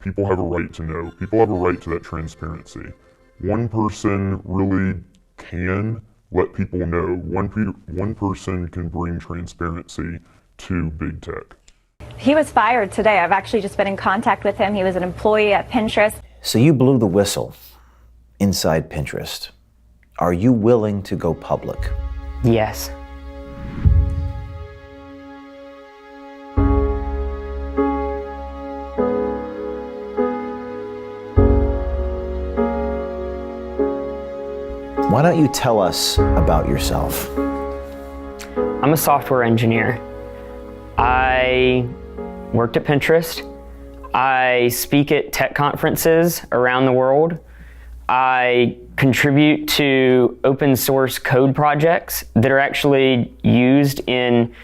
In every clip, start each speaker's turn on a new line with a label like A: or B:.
A: People have a right to know. People have a right to that transparency. One person really can let people know. One person can bring transparency to big tech.
B: He was fired today. I've actually just been in contact with him. He was an employee at Pinetrest.
C: So you blew the whistle inside Pinetrest. Are you willing to go public?
D: Yes.
C: Why don't you tell us about yourself?
D: I'm a software engineer. I worked at Pinetrest. I speak at tech conferences around the world. I contribute to open source code projects that are actually used in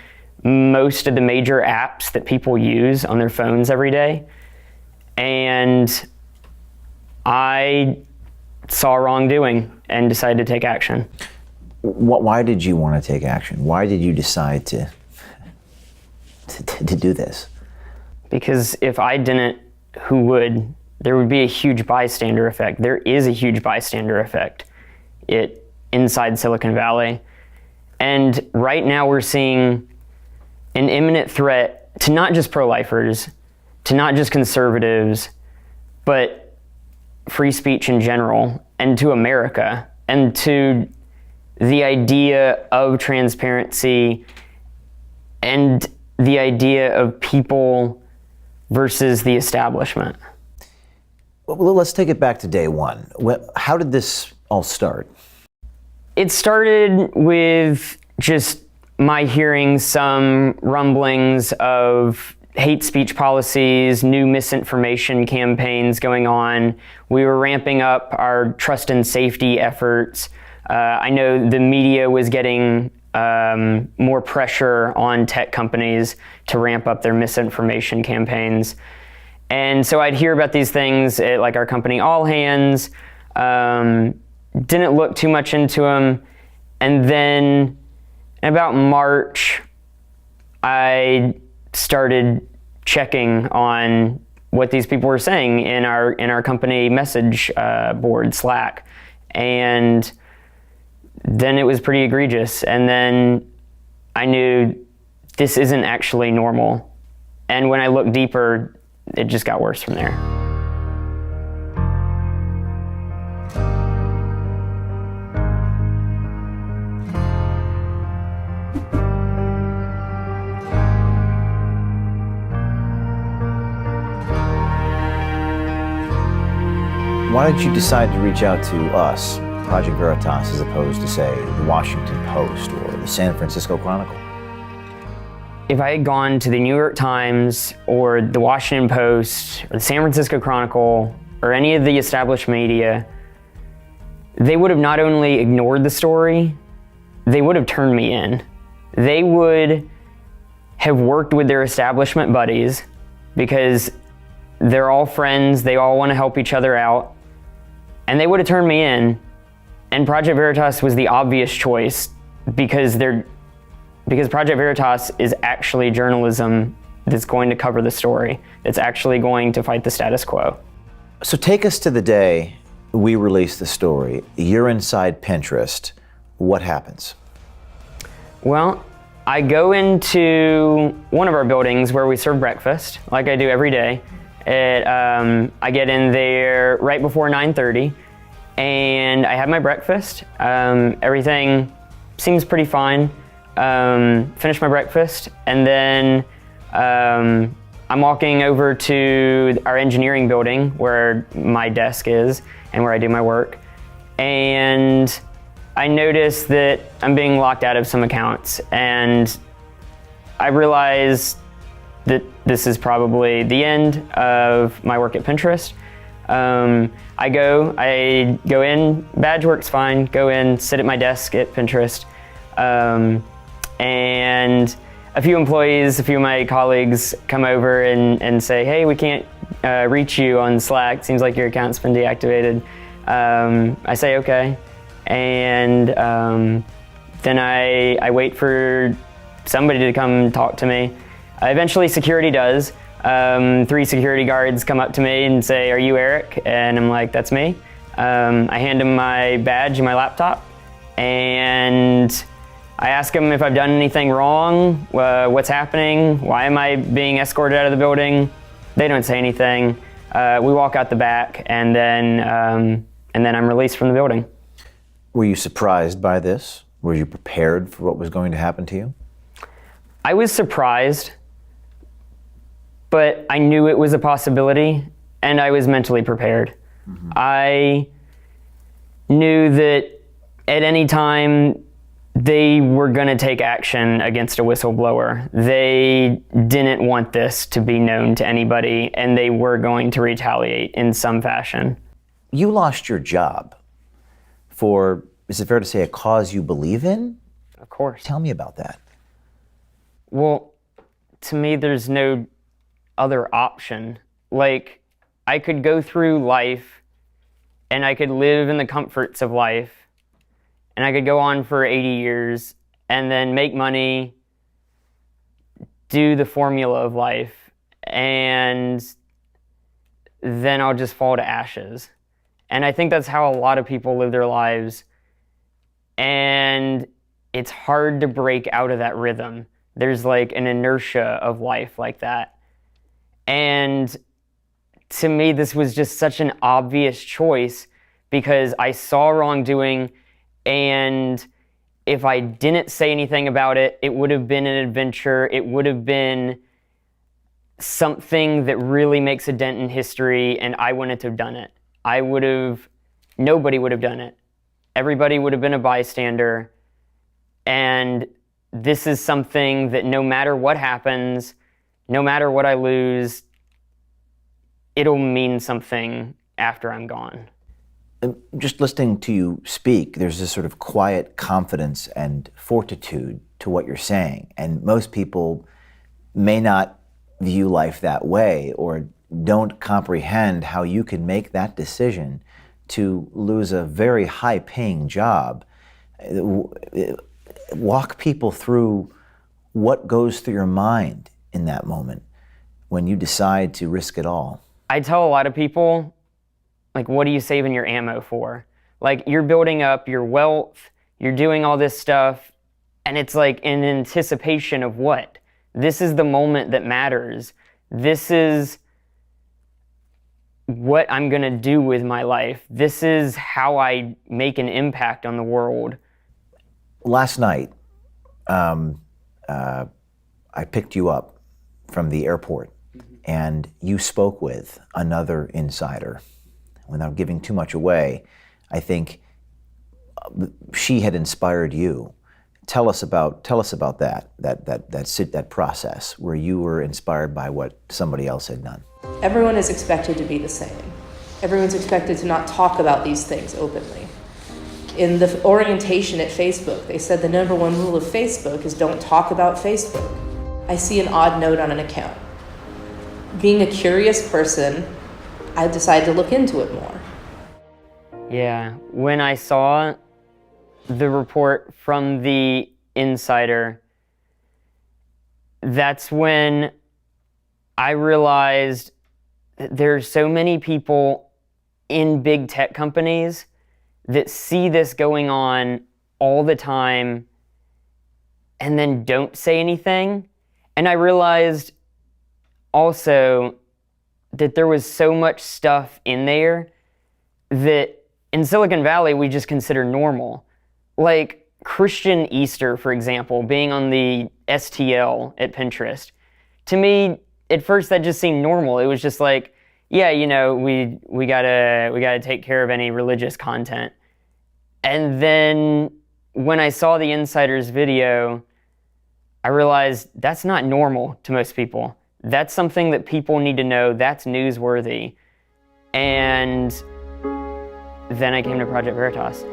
D: most of the major apps that people use on their phones every day. And I saw wrongdoing and decided to take action.
C: Why did you want to take action? Why did you decide to do this?
D: Because if I didn't, who would? There would be a huge bystander effect. There is a huge bystander effect inside Silicon Valley. And right now we're seeing an imminent threat to not just pro-lifers, to not just conservatives, but free speech in general, and to America, and to the idea of transparency and the idea of people versus the establishment.
C: Well, let's take it back to day one. How did this all start?
D: It started with just my hearing some rumblings of hate speech policies, new misinformation campaigns going on. We were ramping up our trust and safety efforts. I know the media was getting more pressure on tech companies to ramp up their misinformation campaigns. And so I'd hear about these things at like our company All Hands, didn't look too much into them. And then in about March, I started checking on what these people were saying in our company message board, Slack. And then it was pretty egregious. And then I knew this isn't actually normal. And when I looked deeper, it just got worse from there.
C: Why did you decide to reach out to us, Project Veritas, as opposed to, say, the Washington Post or the San Francisco Chronicle?
D: If I had gone to the New York Times or the Washington Post or the San Francisco Chronicle or any of the established media, they would have not only ignored the story, they would have turned me in. They would have worked with their establishment buddies because they're all friends, they all want to help each other out, and they would have turned me in. And Project Veritas was the obvious choice because Project Veritas is actually journalism that's going to cover the story. It's actually going to fight the status quo.
C: So take us to the day we release the story. You're inside Pinetrest. What happens?
D: Well, I go into one of our buildings where we serve breakfast, like I do every day. I get in there right before 9:30, and I have my breakfast. Everything seems pretty fine. Finish my breakfast, and then I'm walking over to our engineering building where my desk is and where I do my work. And I notice that I'm being locked out of some accounts, and I realize that this is probably the end of my work at Pinetrest. I go in, badge works fine, go in, sit at my desk at Pinetrest, and a few employees, a few of my colleagues come over and say, hey, we can't reach you on Slack, seems like your account's been deactivated. I say, okay, and then I wait for somebody to come talk to me. Eventually security does. 3 security guards come up to me and say, "Are you Eric?" And I'm like, "That's me." I hand him my badge and my laptop, and I ask him if I've done anything wrong, what's happening, why am I being escorted out of the building. They don't say anything. We walk out the back, and then I'm released from the building.
C: Were you surprised by this? Were you prepared for what was going to happen to you?
D: I was surprised, but I knew it was a possibility, and I was mentally prepared. Mm-hmm. I knew that at any time they were going to take action against a whistleblower. They didn't want this to be known to anybody, and they were going to retaliate in some fashion.
C: You lost your job for, is it fair to say, a cause you believe in?
D: Of course.
C: Tell me about that.
D: Well, to me, there's no other option. Like, I could go through life and I could live in the comforts of life and I could go on for 80 years and then make money, do the formula of life, and then I'll just fall to ashes. And I think that's how a lot of people live their lives. And it's hard to break out of that rhythm. There's like an inertia of life like that. And to me, this was just such an obvious choice because I saw wrongdoing, and if I didn't say anything about it, it would have been an adventure. It would have been something that really makes a dent in history, and I wouldn't have done it. Nobody would have done it. Everybody would have been a bystander. And this is something that no matter what happens, no matter what I lose, it'll mean something after I'm gone.
C: Just listening to you speak, there's this sort of quiet confidence and fortitude to what you're saying. And most people may not view life that way or don't comprehend how you can make that decision to lose a very high-paying job. Walk people through what goes through your mind in that moment when you decide to risk it all.
D: I tell a lot of people, like, what are you saving your ammo for? Like, you're building up your wealth, you're doing all this stuff, and it's like in anticipation of what? This is the moment that matters. This is what I'm gonna do with my life. This is how I make an impact on the world.
C: Last night, I picked you up from the airport, and you spoke with another insider. Without giving too much away, I think she had inspired you. Tell us about that process where you were inspired by what somebody else had done.
E: Everyone is expected to be the same. Everyone's expected to not talk about these things openly. In the orientation at Facebook, they said the number one rule of Facebook is don't talk about Facebook. I see an odd note on an account. Being a curious person, I decided to look into it more.
D: Yeah, when I saw the report from the insider, that's when I realized that there's so many people in big tech companies that see this going on all the time and then don't say anything. And I realized also that there was so much stuff in there that in Silicon Valley we just consider normal. Like Christian Easter, for example, being on the STL at Pinetrest. To me, at first that just seemed normal. It was just like, yeah, you know, we gotta take care of any religious content. And then when I saw the insider's video, I realized that's not normal to most people. That's something that people need to know. That's newsworthy. And then I came to Project Veritas.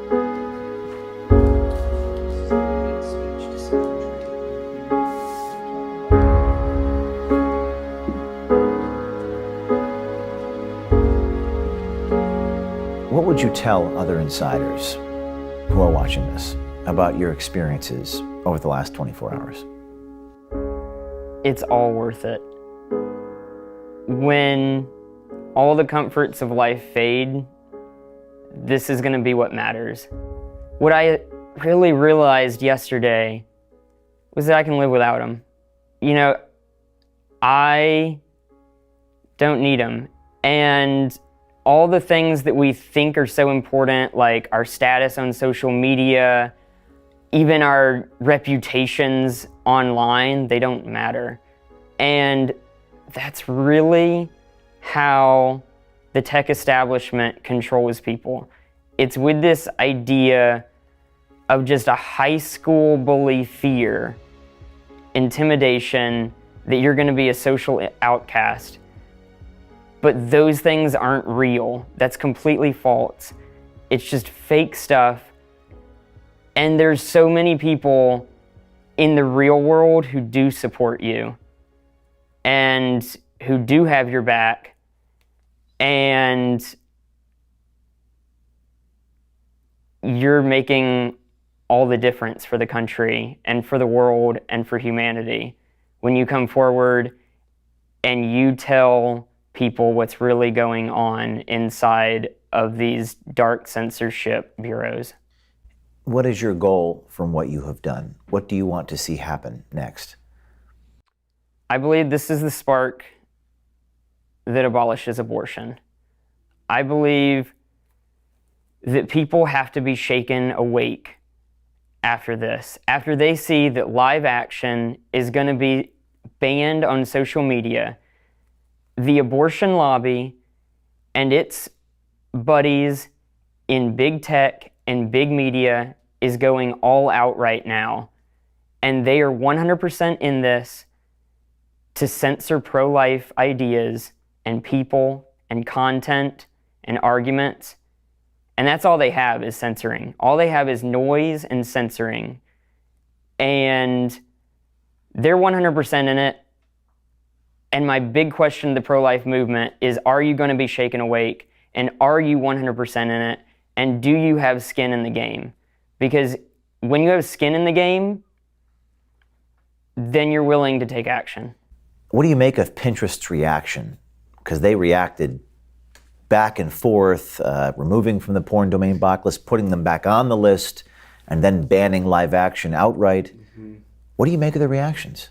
C: What would you tell other insiders who are watching this about your experiences over the last 24 hours?
D: It's all worth it. when all the comforts of life fade, this is going to be what matters. What I really realized yesterday was that I can live without him. You know, I don't need him. And all the things that we think are so important, like our status on social media, even our reputations online, they don't matter. And that's really how the tech establishment controls people. It's with this idea of just a high school bully fear, intimidation, that you're going to be a social outcast. But those things aren't real. That's completely false. It's just fake stuff. And there's so many people in the real world who do support you and who do have your back. And you're making all the difference for the country and for the world and for humanity when you come forward and you tell people what's really going on inside of these dark censorship bureaus.
C: What is your goal from what you have done? What do you want to see happen next?
D: I believe this is the spark that abolishes abortion. I believe that people have to be shaken awake after this, after they see that live action is going to be banned on social media. The abortion lobby and its buddies in big tech and big media is going all out right now. And they are 100% in this to censor pro-life ideas and people and content and arguments. And that's all they have is censoring. All they have is noise and censoring. And they're 100% in it. And my big question to the pro-life movement is, are you going to be shaken awake? And are you 100% in it? And do you have skin in the game? Because when you have skin in the game, then you're willing to take action.
C: What do you make of Pinterest's reaction? Because they reacted back and forth, removing from the porn domain blacklist, putting them back on the list, and then banning live action outright. What do you make of the reactions?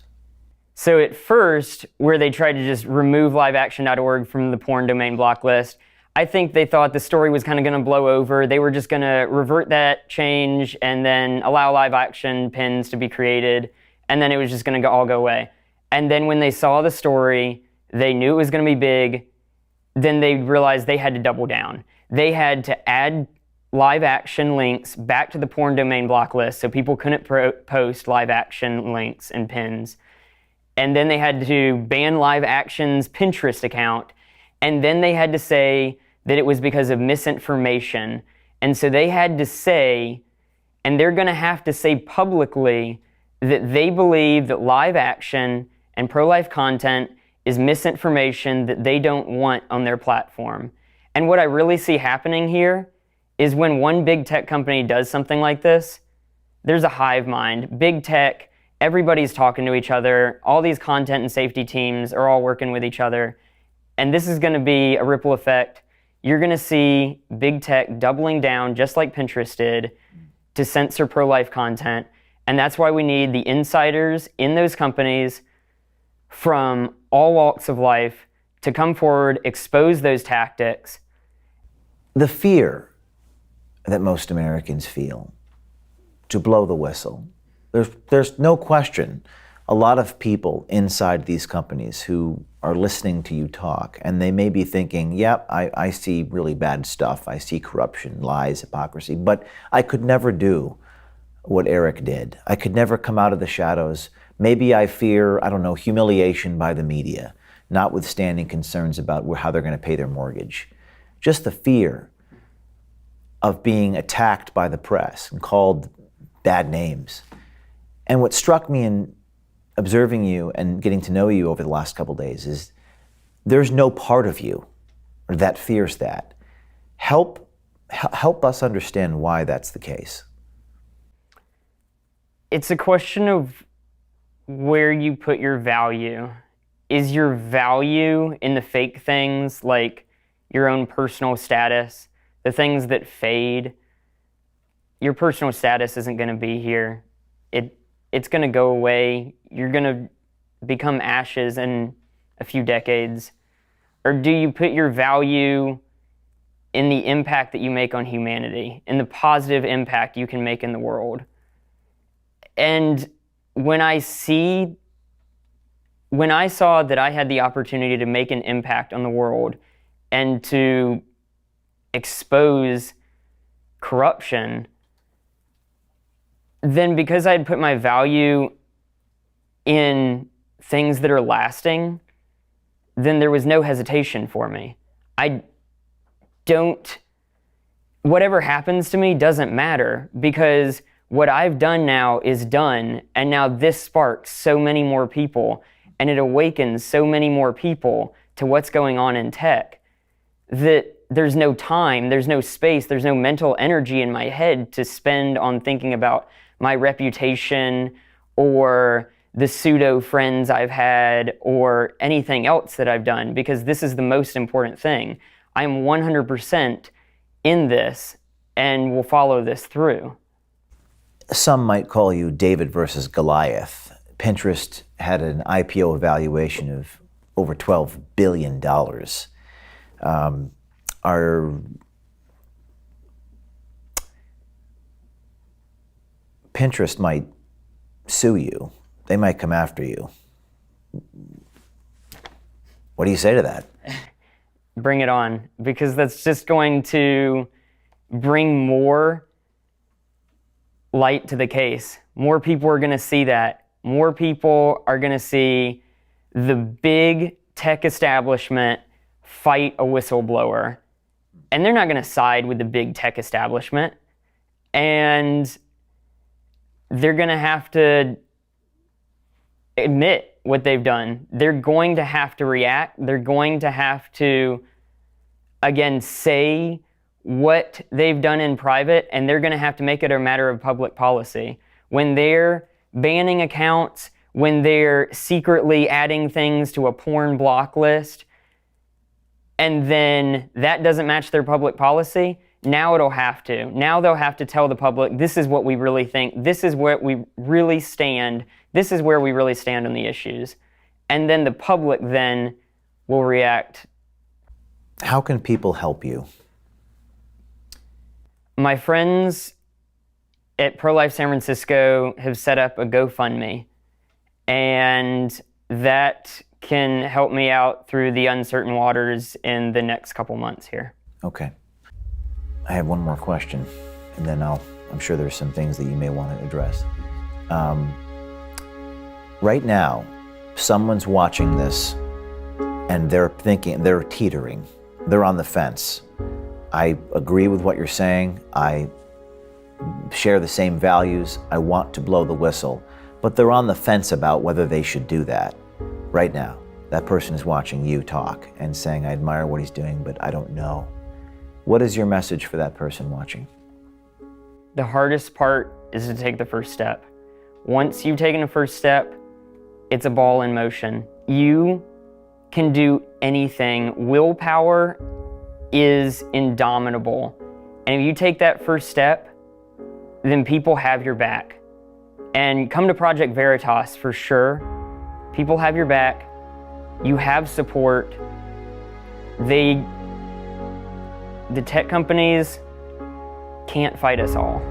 D: So at first, where they tried to just remove liveaction.org from the porn domain block list, I think they thought the story was kind of going to blow over. They were just going to revert that change and then allow live action pins to be created, and then it was just going to all go away. And then when they saw the story, they knew it was going to be big, then they realized they had to double down. They had to add live action links back to the porn domain block list so people couldn't post live action links and pins. And then they had to ban live action's Pinterest account. And then they had to say that it was because of misinformation. And so they had to say, and they're going to have to say publicly, that they believe that live action and pro-life content is misinformation that they don't want on their platform. And what I really see happening here is when one big tech company does something like this, there's a hive mind. Big tech, everybody's talking to each other. All these content and safety teams are all working with each other. And this is going to be a ripple effect. You're going to see big tech doubling down, just like Pinterest did, to censor pro-life content. And that's why we need the insiders in those companies from all walks of life to come forward, expose those tactics.
C: The fear that most Americans feel to blow the whistle. There's no question a lot of people inside these companies who are listening to you talk, and they may be thinking, yep, I see really bad stuff. I see corruption, lies, hypocrisy, but I could never do what Eric did. I could never come out of the shadows. Maybe I fear, I don't know, humiliation by the media, notwithstanding concerns about how they're going to pay their mortgage. Just the fear of being attacked by the press and called bad names. And what struck me in observing you and getting to know you over the last couple days is there's no part of you that fears that. Help us understand why that's the case. It's
D: a question of where you put your value. is your value in the fake things, like your own personal status, the things that fade. Your personal status isn't going to be here. It's going to go away. You're going to become ashes in a few decades. Or do you put your value in the impact that you make on humanity, in the positive impact you can make in the world? And when I saw that I had the opportunity to make an impact on the world and to expose corruption, then because I had put my value in things that are lasting, then there was no hesitation for me. Whatever happens to me doesn't matter, because what I've done now is done, and now this sparks so many more people, and it awakens so many more people to what's going on in tech, that there's no time, there's no space, there's no mental energy in my head to spend on thinking about my reputation or the pseudo friends I've had or anything else that I've done, because this is the most important thing. I'm 100% in this and will follow this through.
C: Some might call you David versus Goliath. Pinterest had an IPO evaluation of over $12 billion. Pinterest might sue you. They might come after you. What do you say to that?
D: Bring it on, because that's just going to bring more light to the case. More people are going to see that. More people are going to see the big tech establishment fight a whistleblower. And they're not going to side with the big tech establishment. And they're going to have to admit what they've done. They're going to have to react. They're going to have to, again, say what they've done in private, and they're going to have to make it a matter of public policy. When they're banning accounts, when they're secretly adding things to a porn block list, and then that doesn't match their public policy, now it'll have to. Now they'll have to tell the public, this is what we really think, this is where we really stand, this is where we really stand on the issues. And then the public then will react.
C: How can people help you?
D: My friends at Pro-Life San Francisco have set up a GoFundMe, and that can help me out through the uncertain waters in the next couple months here.
C: Okay. I have one more question, and then I'm sure there's some things that you may want to address. Right now, someone's watching this, and they're thinking, they're teetering, they're on the fence. I agree with what you're saying. I share the same values. I want to blow the whistle, but they're on the fence about whether they should do that. Right now, that person is watching you talk and saying, I admire what he's doing, but I don't know. What is your message for that person watching?
D: The hardest part is to take the first step. Once you've taken the first step, it's a ball in motion. You can do anything. Willpower is indomitable. And if you take that first step, then people have your back. And come to Project Veritas for sure. People have your back. You have support. The tech companies can't fight us all.